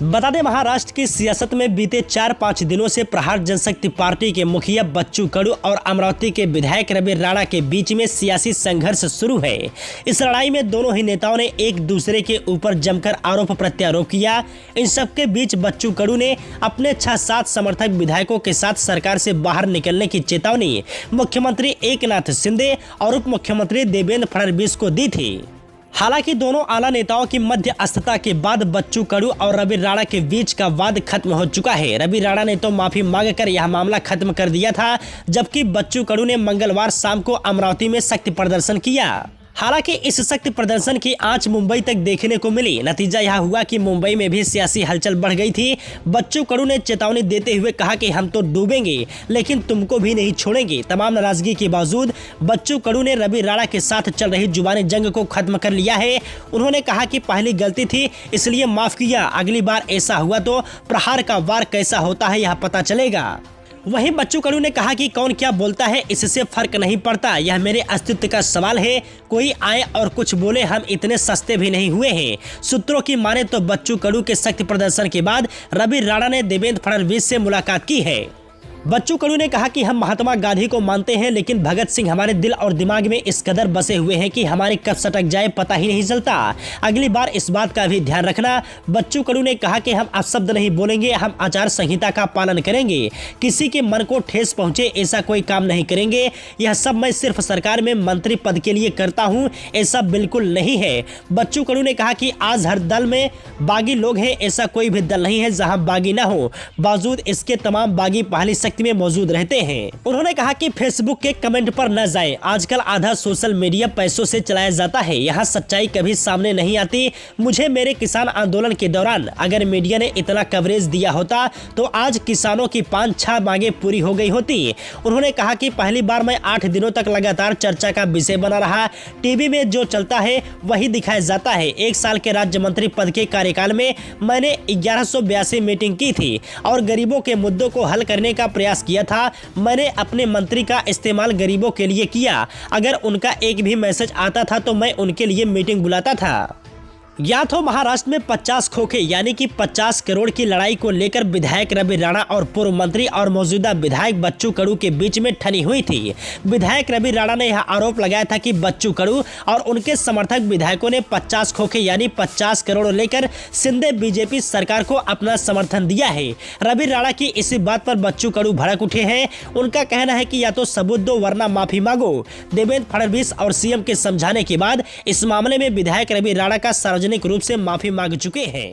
बता दें, महाराष्ट्र की सियासत में बीते 4-5 दिनों से प्रहार जनशक्ति पार्टी के मुखिया बच्चू कडू और अमरावती के विधायक रवि राणा के बीच में सियासी संघर्ष शुरू है। इस लड़ाई में दोनों ही नेताओं ने एक दूसरे के ऊपर जमकर आरोप प्रत्यारोप किया। इन सबके बीच बच्चू कडू ने अपने 6-7 समर्थक विधायकों के साथ सरकार से बाहर निकलने की चेतावनी मुख्यमंत्री एकनाथ शिंदे और उप मुख्यमंत्री देवेंद्र फडणवीस को दी थी। हालांकि दोनों आला नेताओं की मध्यस्थता के बाद बच्चू कडू और रवि राणा के बीच का वाद खत्म हो चुका है। रवि राणा ने तो माफी मांगकर यह मामला खत्म कर दिया था, जबकि बच्चू कडू ने मंगलवार शाम को अमरावती में शक्ति प्रदर्शन किया। हालांकि इस शक्ति प्रदर्शन की आंच मुंबई तक देखने को मिली। नतीजा यह हुआ कि मुंबई में भी सियासी हलचल बढ़ गई थी। बच्चू कडू ने चेतावनी देते हुए कहा कि हम तो डूबेंगे लेकिन तुमको भी नहीं छोड़ेंगे। तमाम नाराजगी के बावजूद बच्चू कडू ने रवि राणा के साथ चल रही जुबानी जंग को खत्म कर लिया है। उन्होंने कहा कि पहली गलती थी इसलिए माफ किया, अगली बार ऐसा हुआ तो प्रहार का वार कैसा होता है यह पता चलेगा। वहीं बच्चू कडू ने कहा कि कौन क्या बोलता है इससे फर्क नहीं पड़ता, यह मेरे अस्तित्व का सवाल है। कोई आए और कुछ बोले, हम इतने सस्ते भी नहीं हुए हैं। सूत्रों की माने तो बच्चू कडू के शक्ति प्रदर्शन के बाद रवि राणा ने देवेंद्र फडणवीस से मुलाकात की है। बच्चू कडू ने कहा कि हम महात्मा गांधी को मानते हैं लेकिन भगत सिंह हमारे दिल और दिमाग में इस कदर बसे हुए हैं कि हमारी कब सटक जाए पता ही नहीं चलता। अगली बार इस बात का भी ध्यान रखना। बच्चू कडू ने कहा कि हम अपशब्द नहीं बोलेंगे, हम आचार संहिता का पालन करेंगे, किसी के मन को ठेस पहुंचे ऐसा कोई काम नहीं करेंगे। यह सब मैं सिर्फ सरकार में मंत्री पद के लिए करता हूं, ऐसा बिल्कुल नहीं है। बच्चू कडू ने कहा कि आज हर दल में बागी लोग हैं, ऐसा कोई भी दल नहीं है जहां बागी ना हो। बावजूद इसके तमाम बागी पहली में मौजूद रहते हैं। उन्होंने कहा कि फेसबुक के कमेंट पर न जाएं, आजकल आधा सोशल मीडिया पैसों से चलाया जाता है, यहाँ सच्चाई कभी सामने नहीं आती। मुझे मेरे किसान आंदोलन के दौरान अगर मीडिया ने इतना कवरेज दिया होता तो आज किसानों की 5-6 मांगे पूरी हो गई होती। उन्होंने कहा कि पहली बार मैं 8 दिनों तक लगातार चर्चा का विषय बना रहा। टीवी में जो चलता है वही दिखाया जाता है। 1 साल के राज्य मंत्री पद के कार्यकाल में मैंने 1182 मीटिंग की थी और गरीबों के मुद्दों को हल करने का प्रयास किया था। मैंने अपने मंत्री का इस्तेमाल गरीबों के लिए किया। अगर उनका एक भी मैसेज आता था तो मैं उनके लिए मीटिंग बुलाता था। ज्ञात हो, महाराष्ट्र में 50 खोखे यानी कि 50 करोड़ की लड़ाई को लेकर विधायक रवि राणा और पूर्व मंत्री और मौजूदा विधायक बच्चू कडू के बीच में ठनी हुई थी। विधायक रवि राणा ने यह आरोप लगाया था कि बच्चू कडू और उनके समर्थक विधायकों ने 50 खोखे यानी 50 करोड़ लेकर शिंदे बीजेपी सरकार को अपना समर्थन दिया है। रवि राणा की इसी बात पर बच्चू कडू भड़क उठे हैं। उनका कहना है कि या तो सबूत दो वरना माफी मांगो। देवेंद्र फडणवीस और सीएम के समझाने के बाद इस मामले में विधायक रवि राणा का सार्वजनिक रूप से माफी मांग चुके हैं।